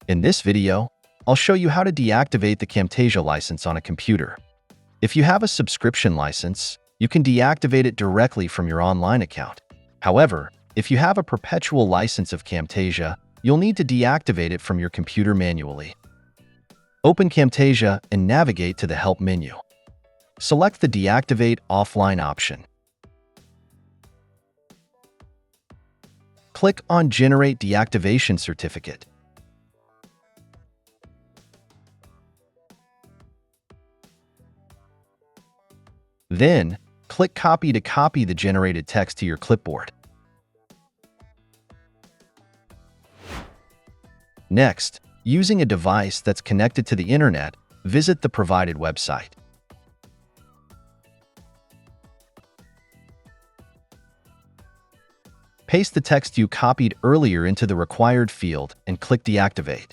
In this video, I'll show you how to deactivate the Camtasia license on a computer. If you have a subscription license, you can deactivate it directly from your online account. However, if you have a perpetual license of Camtasia, you'll need to deactivate it from your computer manually. Open Camtasia and navigate to the Help menu. Select the Deactivate Offline option. Click on Generate Deactivation Certificate. Then, click Copy to copy the generated text to your clipboard. Next, using a device that's connected to the internet, visit the provided website. Paste the text you copied earlier into the required field and click Deactivate.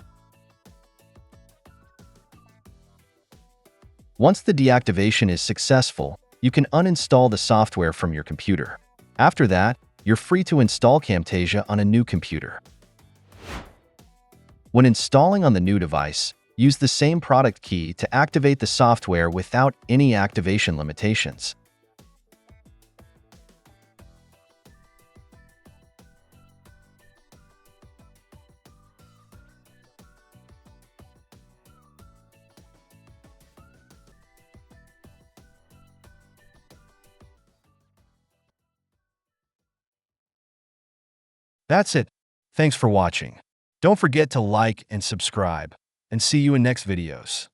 Once the deactivation is successful, you can uninstall the software from your computer. After that, you're free to install Camtasia on a new computer. When installing on the new device, use the same product key to activate the software without any activation limitations. That's it. Thanks for watching. Don't forget to like and subscribe, and see you in next videos.